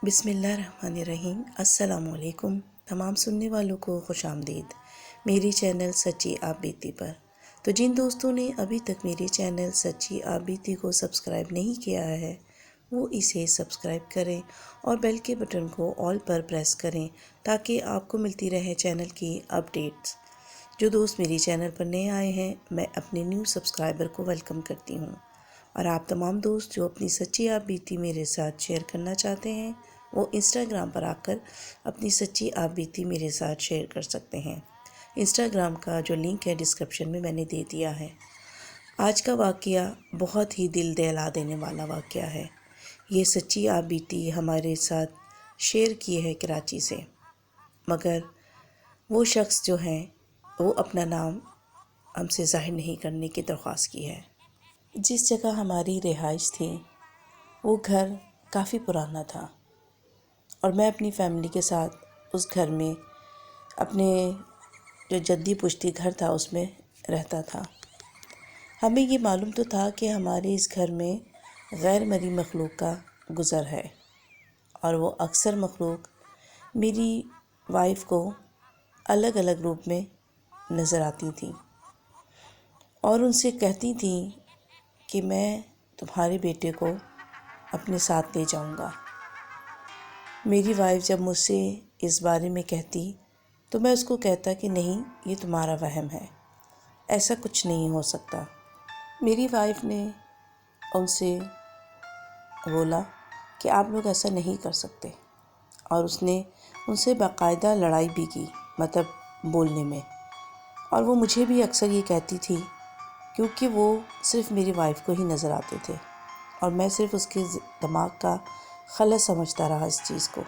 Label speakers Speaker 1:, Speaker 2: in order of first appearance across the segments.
Speaker 1: بسم اللہ الرحمن الرحیم۔ السلام علیکم تمام سننے والوں کو خوش آمدید میری چینل سچی آپ بیتی پر۔ تو جن دوستوں نے ابھی تک میری چینل سچی آپ بیتی کو سبسکرائب نہیں کیا ہے وہ اسے سبسکرائب کریں اور بیل کے بٹن کو آل پر پریس کریں تاکہ آپ کو ملتی رہے چینل کی اپڈیٹس۔ جو دوست میری چینل پر نئے آئے ہیں میں اپنے نیو سبسکرائبر کو ویلکم کرتی ہوں، اور آپ تمام دوست جو اپنی سچی آپ بیتی میرے ساتھ شیئر کرنا چاہتے ہیں وہ انسٹاگرام پر آ کر اپنی سچی آپ بیتی میرے ساتھ شیئر کر سکتے ہیں۔ انسٹاگرام کا جو لنک ہے ڈسکرپشن میں نے دے دیا ہے۔ آج کا واقعہ بہت ہی دل دہلا دینے والا واقعہ ہے۔ یہ سچی آپ بیتی ہمارے ساتھ شیئر کی ہے کراچی سے، مگر وہ شخص جو ہیں وہ اپنا نام ہم سے ظاہر نہیں کرنے کی درخواست کی ہے۔ جس جگہ ہماری رہائش تھی وہ گھر کافی پرانا تھا، اور میں اپنی فیملی کے ساتھ اس گھر میں اپنے جو جدی پشتی گھر تھا اس میں رہتا تھا۔ ہمیں یہ معلوم تو تھا کہ ہمارے اس گھر میں غیر مرئی مخلوق کا گزر ہے، اور وہ اکثر مخلوق میری وائف کو الگ الگ روپ میں نظر آتی تھیں اور ان سے کہتی تھیں کہ میں تمہارے بیٹے کو اپنے ساتھ لے جاؤں گا۔ میری وائف جب مجھ سے اس بارے میں کہتی تو میں اس کو کہتا کہ نہیں، یہ تمہارا وہم ہے، ایسا کچھ نہیں ہو سکتا۔ میری وائف نے ان سے بولا کہ آپ لوگ ایسا نہیں کر سکتے، اور اس نے ان سے باقاعدہ لڑائی بھی کی، مطلب بولنے میں۔ اور وہ مجھے بھی اکثر یہ کہتی تھی کیونکہ وہ صرف میری وائف کو ہی نظر آتے تھے، اور میں صرف اس کے دماغ کا خلا سمجھتا رہا اس چیز کو۔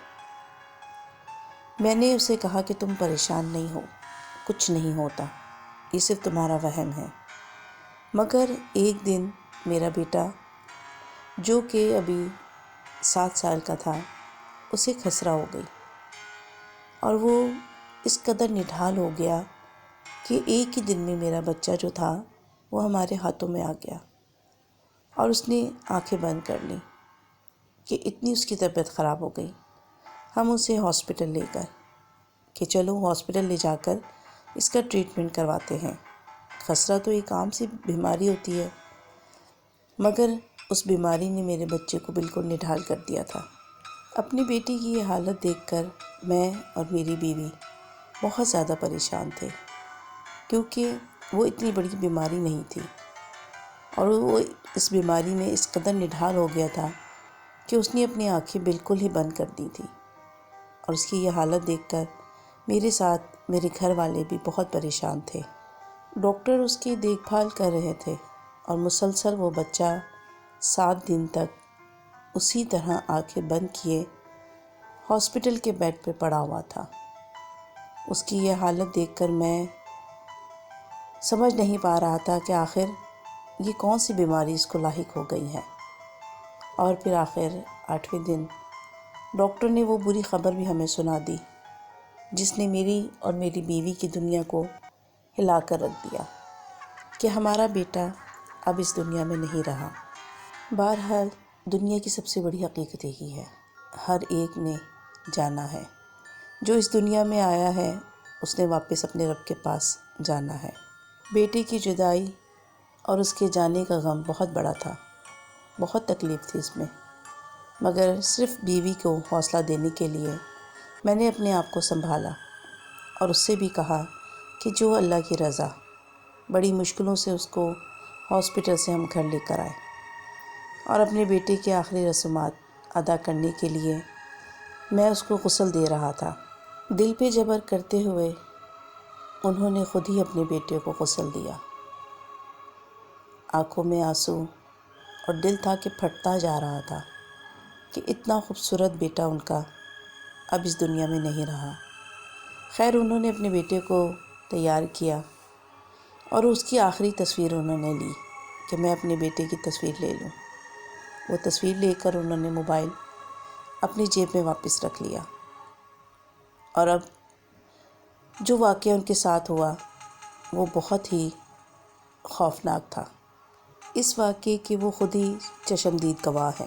Speaker 1: میں نے اسے کہا کہ تم پریشان نہیں ہو، کچھ نہیں ہوتا، یہ صرف تمہارا وہم ہے۔ مگر ایک دن میرا بیٹا جو کہ ابھی 7 سال کا تھا اسے خسرہ ہو گئی، اور وہ اس قدر نڈھال ہو گیا کہ ایک ہی دن میں میرا بچہ جو تھا وہ ہمارے ہاتھوں میں آ گیا، اور اس نے آنکھیں بند کر لیں کہ اتنی اس کی طبیعت خراب ہو گئی۔ ہم اسے ہاسپٹل لے گئے کہ چلو ہاسپٹل لے جا کر اس کا ٹریٹمنٹ کرواتے ہیں۔ خسرہ تو ایک عام سی بیماری ہوتی ہے، مگر اس بیماری نے میرے بچے کو بالکل نڈھال کر دیا تھا۔ اپنی بیٹی کی یہ حالت دیکھ کر میں اور میری بیوی بہت زیادہ پریشان تھے، کیونکہ وہ اتنی بڑی بیماری نہیں تھی، اور وہ اس بیماری میں اس قدر نڈھال ہو گیا تھا کہ اس نے اپنی آنکھیں بالکل ہی بند کر دی تھی۔ اور اس کی یہ حالت دیکھ کر میرے ساتھ میرے گھر والے بھی بہت پریشان تھے۔ ڈاکٹر اس کی دیکھ بھال کر رہے تھے، اور مسلسل وہ بچہ 7 دن تک اسی طرح آنکھیں بند کیے ہاسپٹل کے بیڈ پہ پڑا ہوا تھا۔ اس کی یہ حالت دیکھ کر میں سمجھ نہیں پا رہا تھا کہ آخر یہ کون سی بیماری اس کو لاحق ہو گئی ہے۔ اور پھر آخر 8ویں دن ڈاکٹر نے وہ بری خبر بھی ہمیں سنا دی جس نے میری اور میری بیوی کی دنیا کو ہلا کر رکھ دیا کہ ہمارا بیٹا اب اس دنیا میں نہیں رہا۔ بہرحال دنیا کی سب سے بڑی حقیقت یہی ہے، ہر ایک نے جانا ہے، جو اس دنیا میں آیا ہے اس نے واپس اپنے رب کے پاس جانا ہے۔ بیٹے کی جدائی اور اس کے جانے کا غم بہت بڑا تھا، بہت تکلیف تھی اس میں، مگر صرف بیوی کو حوصلہ دینے کے لیے میں نے اپنے آپ کو سنبھالا اور اس سے بھی کہا کہ جو اللہ کی رضا، بڑی مشکلوں سے اس کو ہاسپٹل سے ہم گھر لے کر آئے، اور اپنے بیٹے کے آخری رسومات ادا کرنے کے لیے میں اس کو غسل دے رہا تھا۔ دل پہ جبر کرتے ہوئے انہوں نے خود ہی اپنے بیٹے کو غسل دیا۔ آنکھوں میں آنسو اور دل تھا کہ پھٹتا جا رہا تھا کہ اتنا خوبصورت بیٹا ان کا اب اس دنیا میں نہیں رہا۔ خیر انہوں نے اپنے بیٹے کو تیار کیا، اور اس کی آخری تصویر انہوں نے لی کہ میں اپنے بیٹے کی تصویر لے لوں۔ وہ تصویر لے کر انہوں نے موبائل اپنی جیب میں واپس رکھ لیا، اور اب جو واقعہ ان کے ساتھ ہوا وہ بہت ہی خوفناک تھا۔ اس واقعے کے وہ خود ہی چشمدید گواہ ہے،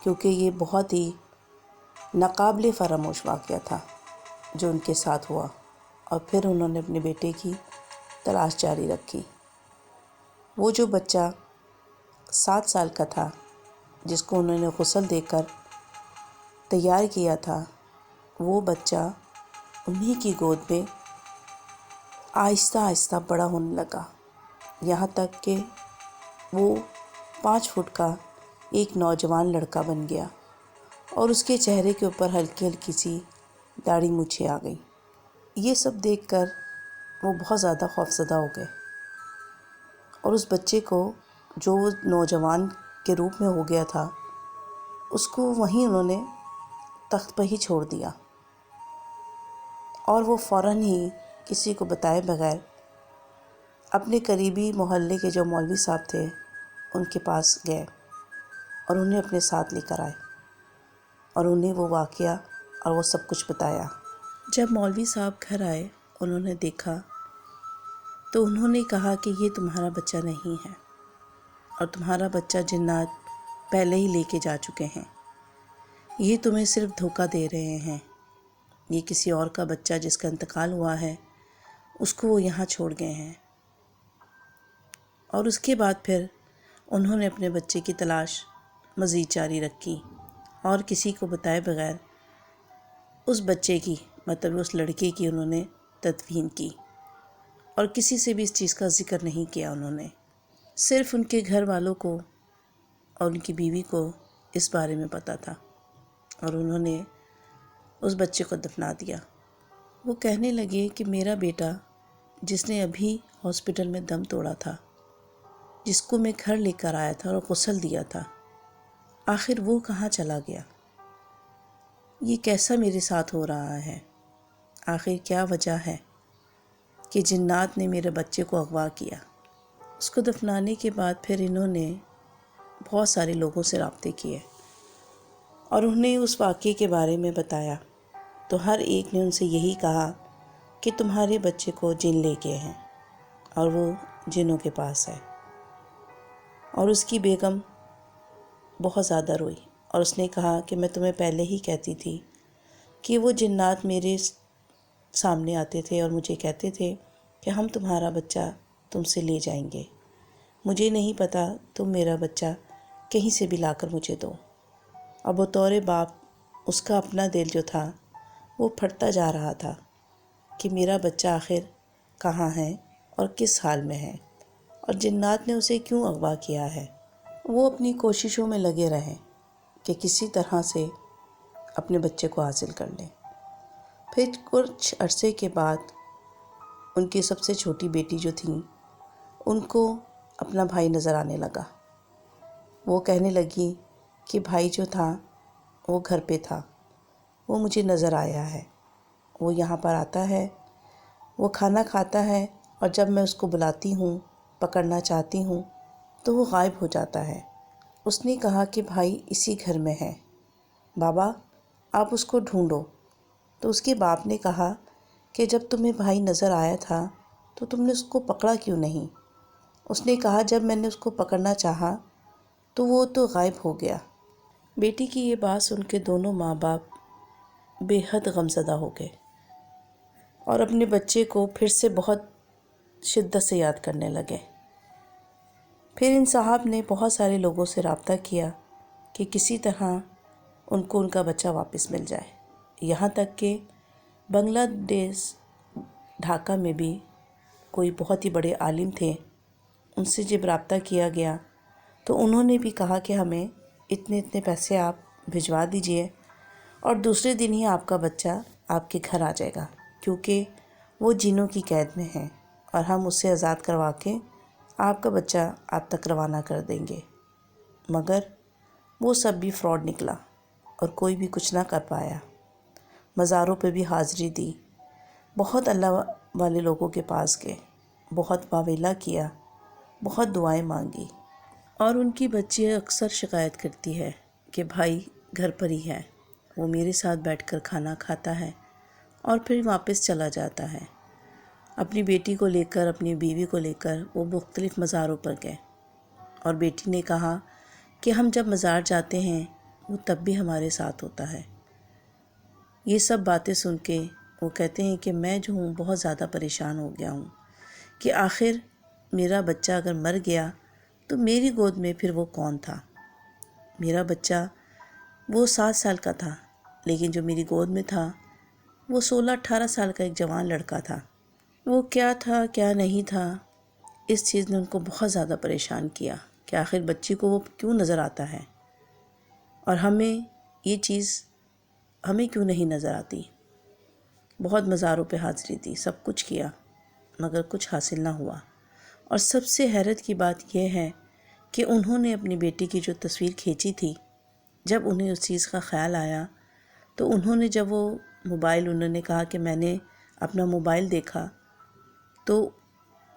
Speaker 1: کیونکہ یہ بہت ہی ناقابل فراموش واقعہ تھا جو ان کے ساتھ ہوا، اور پھر انہوں نے اپنے بیٹے کی تلاش جاری رکھی۔ وہ جو بچہ 7 سال کا تھا، جس کو انہوں نے غسل دے کر تیار کیا تھا، وہ بچہ انہی کی گود میں آہستہ آہستہ بڑا ہونے لگا، یہاں تک کہ وہ 5 فٹ کا ایک نوجوان لڑکا بن گیا، اور اس کے چہرے کے اوپر ہلکی ہلکی سی داڑھی مونچھیں آ گئی۔ یہ سب دیکھ کر وہ بہت زیادہ خوفزدہ ہو گئے، اور اس بچے کو جو نوجوان کے روپ میں ہو گیا تھا، اس کو وہیں انہوں نے تخت پہ ہی چھوڑ دیا، اور وہ فوراً ہی کسی کو بتائے بغیر اپنے قریبی محلے کے جو مولوی صاحب تھے ان کے پاس گئے، اور انہیں اپنے ساتھ لے کر آئے، اور انہیں وہ واقعہ اور وہ سب کچھ بتایا۔ جب مولوی صاحب گھر آئے، انہوں نے دیکھا تو انہوں نے کہا کہ یہ تمہارا بچہ نہیں ہے، اور تمہارا بچہ جنات پہلے ہی لے کے جا چکے ہیں، یہ تمہیں صرف دھوکہ دے رہے ہیں، یہ کسی اور کا بچہ جس کا انتقال ہوا ہے اس کو وہ یہاں چھوڑ گئے ہیں۔ اور اس کے بعد پھر انہوں نے اپنے بچے کی تلاش مزید جاری رکھی، اور کسی کو بتائے بغیر اس بچے کی، مطلب اس لڑکے کی انہوں نے تدفین کی، اور کسی سے بھی اس چیز کا ذکر نہیں کیا۔ انہوں نے صرف ان کے گھر والوں کو اور ان کی بیوی کو اس بارے میں پتہ تھا، اور انہوں نے اس بچے کو دفنا دیا۔ وہ کہنے لگے کہ میرا بیٹا جس نے ابھی ہاسپٹل میں دم توڑا تھا، جس کو میں گھر لے کر آیا تھا اور غسل دیا تھا، آخر وہ کہاں چلا گیا؟ یہ کیسا میرے ساتھ ہو رہا ہے؟ آخر کیا وجہ ہے کہ جنات نے میرے بچے کو اغوا کیا؟ اس کو دفنانے کے بعد پھر انہوں نے بہت سارے لوگوں سے رابطے کیے، اور انہیں اس واقعے کے بارے میں بتایا، تو ہر ایک نے ان سے یہی کہا کہ تمہارے بچے کو جن لے گئے ہیں، اور وہ جنوں کے پاس ہے۔ اور اس کی بیگم بہت زیادہ روئی، اور اس نے کہا کہ میں تمہیں پہلے ہی کہتی تھی کہ وہ جنات میرے سامنے آتے تھے اور مجھے کہتے تھے کہ ہم تمہارا بچہ تم سے لے جائیں گے، مجھے نہیں پتا تم میرا بچہ کہیں سے بھی لا کر مجھے دو۔ اب بطور باپ اس کا اپنا دل جو تھا وہ پھٹتا جا رہا تھا کہ میرا بچہ آخر کہاں ہے اور کس حال میں ہے، اور جنات نے اسے کیوں اغوا کیا ہے۔ وہ اپنی کوششوں میں لگے رہے کہ کسی طرح سے اپنے بچے کو حاصل کر لیں۔ پھر کچھ عرصے کے بعد ان کی سب سے چھوٹی بیٹی جو تھیں، ان کو اپنا بھائی نظر آنے لگا۔ وہ کہنے لگی کہ بھائی جو تھا وہ گھر پہ تھا، وہ مجھے نظر آیا ہے، وہ یہاں پر آتا ہے، وہ کھانا کھاتا ہے، اور جب میں اس کو بلاتی ہوں، پکڑنا چاہتی ہوں تو وہ غائب ہو جاتا ہے۔ اس نے کہا کہ بھائی اسی گھر میں ہے، بابا آپ اس کو ڈھونڈو۔ تو اس کے باپ نے کہا کہ جب تمہیں بھائی نظر آیا تھا تو تم نے اس کو پکڑا کیوں نہیں؟ اس نے کہا جب میں نے اس کو پکڑنا چاہا تو وہ تو غائب ہو گیا۔ بیٹی کی یہ بات سن کے دونوں ماں باپ بے حد غمزدہ ہو گئے، اور اپنے بچے کو پھر سے بہت شدت سے یاد کرنے لگے۔ پھر ان صاحب نے بہت سارے لوگوں سے رابطہ کیا کہ کسی طرح ان کو ان کا بچہ واپس مل جائے، یہاں تک کہ بنگلہ دیش ڈھاکہ میں بھی کوئی بہت ہی بڑے عالم تھے، ان سے جب رابطہ کیا گیا تو انہوں نے بھی کہا کہ ہمیں اتنے پیسے آپ بھجوا دیجئے، اور دوسرے دن ہی آپ کا بچہ آپ کے گھر آ جائے گا، کیونکہ وہ جنوں کی قید میں ہے، اور ہم اسے آزاد کروا کے آپ کا بچہ آپ تک روانہ کر دیں گے۔ مگر وہ سب بھی فراڈ نکلا، اور کوئی بھی کچھ نہ کر پایا۔ مزاروں پہ بھی حاضری دی، بہت اللہ والے لوگوں کے پاس گئے، بہت واویلا کیا، بہت دعائیں مانگی، اور ان کی بچی اکثر شکایت کرتی ہے کہ بھائی گھر پر ہی ہے، وہ میرے ساتھ بیٹھ کر کھانا کھاتا ہے اور پھر واپس چلا جاتا ہے۔ اپنی بیٹی کو لے کر، اپنی بیوی کو لے کر وہ مختلف مزاروں پر گئے، اور بیٹی نے کہا کہ ہم جب مزار جاتے ہیں وہ تب بھی ہمارے ساتھ ہوتا ہے، یہ سب باتیں سن کے وہ کہتے ہیں کہ میں جو ہوں بہت زیادہ پریشان ہو گیا ہوں کہ آخر میرا بچہ اگر مر گیا تو میری گود میں پھر وہ کون تھا؟ میرا بچہ وہ 7 سال کا تھا، لیکن جو میری گود میں تھا وہ 16-18 سال کا ایک جوان لڑکا تھا۔ وہ کیا تھا کیا نہیں تھا، اس چیز نے ان کو بہت زیادہ پریشان کیا کہ آخر بچے کو وہ کیوں نظر آتا ہے اور ہمیں یہ چیز ہمیں کیوں نہیں نظر آتی۔ بہت مزاروں پہ حاضری دی، سب کچھ کیا، مگر کچھ حاصل نہ ہوا۔ اور سب سے حیرت کی بات یہ ہے کہ انہوں نے اپنی بیٹی کی جو تصویر کھینچی تھی، جب انہیں اس چیز کا خیال آیا تو انہوں نے جب وہ موبائل، انہوں نے کہا کہ میں نے اپنا موبائل دیکھا تو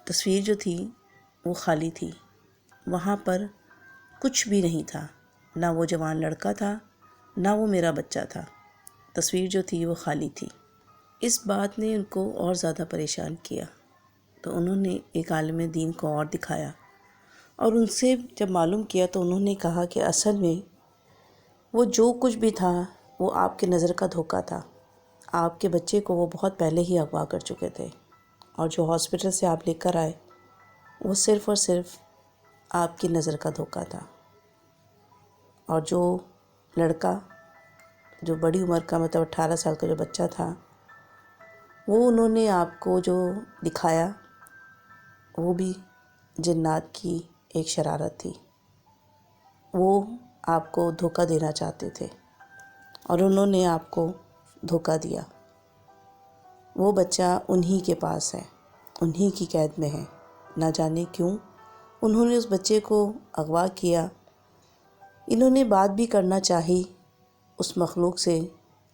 Speaker 1: تصویر جو تھی وہ خالی تھی، وہاں پر کچھ بھی نہیں تھا، نہ وہ جوان لڑکا تھا نہ وہ میرا بچہ تھا، تصویر جو تھی وہ خالی تھی۔ اس بات نے ان کو اور زیادہ پریشان کیا، تو انہوں نے ایک عالم دین کو اور دکھایا اور ان سے جب معلوم کیا تو انہوں نے کہا کہ اصل میں وہ جو کچھ بھی تھا وہ آپ کے نظر کا دھوکہ تھا۔ آپ کے بچے کو وہ بہت پہلے ہی اغوا کر چکے تھے، اور جو ہاسپٹل سے آپ لے کر آئے وہ صرف اور صرف آپ کی نظر کا دھوکہ تھا۔ اور جو لڑکا، جو بڑی عمر کا، مطلب 18 سال کا جو بچہ تھا، وہ انہوں نے آپ کو جو دکھایا وہ بھی جنات کی ایک شرارت تھی۔ وہ آپ کو دھوکہ دینا چاہتے تھے اور انہوں نے آپ کو دھوکہ دیا۔ وہ بچہ انہی کے پاس ہے، انہی کی قید میں ہے، نہ جانے کیوں انہوں نے اس بچے کو اغوا کیا۔ انہوں نے بات بھی کرنا چاہی اس مخلوق سے،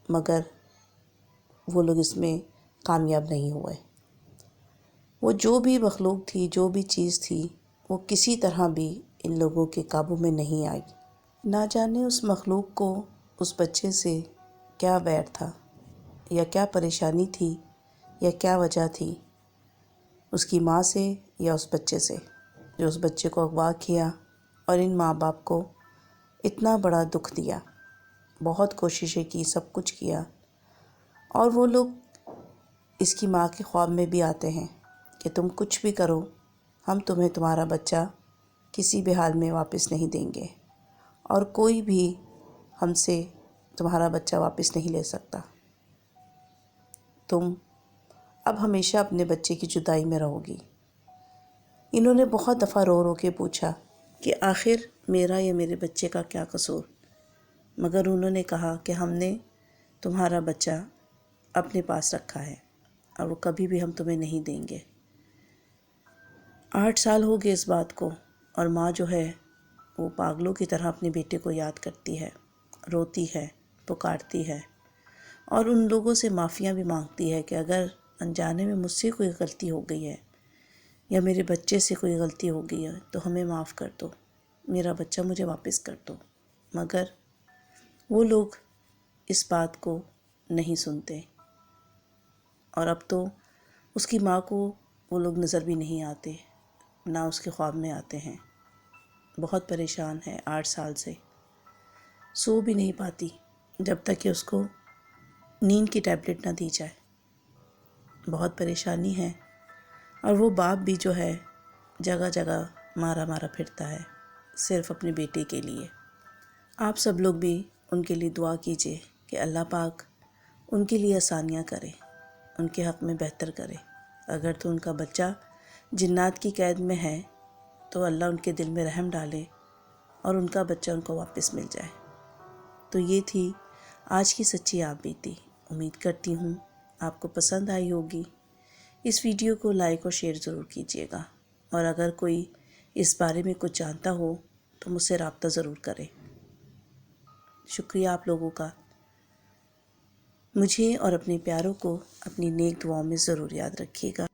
Speaker 1: مگر وہ لوگ اس میں کامیاب نہیں ہوئے۔ وہ جو بھی مخلوق تھی، جو بھی چیز تھی، وہ کسی طرح بھی ان لوگوں کے قابو میں نہیں آئی۔ نہ جانے اس مخلوق کو اس بچے سے کیا ویر تھا، یا کیا پریشانی تھی، یا کیا وجہ تھی، اس کی ماں سے یا اس بچے سے، جو اس بچے کو اغوا کیا اور ان ماں باپ کو اتنا بڑا دکھ دیا۔ بہت کوششیں کی، سب کچھ کیا، اور وہ لوگ اس کی ماں کے خواب میں بھی آتے ہیں کہ تم کچھ بھی کرو، ہم تمہیں تمہارا بچہ کسی بھی حال میں واپس نہیں دیں گے، اور کوئی بھی ہم سے تمہارا بچہ واپس نہیں لے سکتا۔ تم اب ہمیشہ اپنے بچے کی جدائی میں رہو گی۔ انہوں نے بہت دفعہ رو رو کے پوچھا کہ آخر میرا یا میرے بچے کا کیا قصور، مگر انہوں نے کہا کہ ہم نے تمہارا بچہ اپنے پاس رکھا ہے اور وہ کبھی بھی ہم تمہیں نہیں دیں گے۔ 8 سال ہو گئے اس بات کو، اور ماں جو ہے وہ پاگلوں کی طرح اپنے بیٹے کو یاد کرتی ہے، روتی ہے، پکارتی ہے، اور ان لوگوں سے معافیاں بھی مانگتی ہے کہ اگر انجانے میں مجھ سے کوئی غلطی ہو گئی ہے یا میرے بچے سے کوئی غلطی ہو گئی ہے تو ہمیں معاف کر دو، میرا بچہ مجھے واپس کر دو۔ مگر وہ لوگ اس بات کو نہیں سنتے، اور اب تو اس کی ماں کو وہ لوگ نظر بھی نہیں آتے، نہ اس کے خواب میں آتے ہیں۔ بہت پریشان ہے، 8 سال سے سو بھی نہیں پاتی جب تک کہ اس کو نیند کی ٹیبلٹ نہ دی جائے۔ بہت پریشانی ہے، اور وہ باپ بھی جو ہے جگہ جگہ مارا مارا پھرتا ہے صرف اپنے بیٹے کے لیے۔ آپ سب لوگ بھی ان کے لیے دعا کیجئے کہ اللہ پاک ان کے لیے آسانیاں کرے، ان کے حق میں بہتر کرے۔ اگر تو ان کا بچہ جنات کی قید میں ہے تو اللہ ان کے دل میں رحم ڈالے اور ان کا بچہ ان کو واپس مل جائے۔ تو یہ تھی آج کی سچی آپ بیتی۔ امید کرتی ہوں آپ کو پسند آئی ہوگی۔ اس ویڈیو کو لائک اور شیئر ضرور کیجیے گا، اور اگر کوئی اس بارے میں کچھ جانتا ہو تو مجھ سے رابطہ ضرور کریں۔ شکریہ آپ لوگوں کا۔ مجھے اور اپنے پیاروں کو اپنی نیک دعاؤں میں ضرور یاد رکھیے گا۔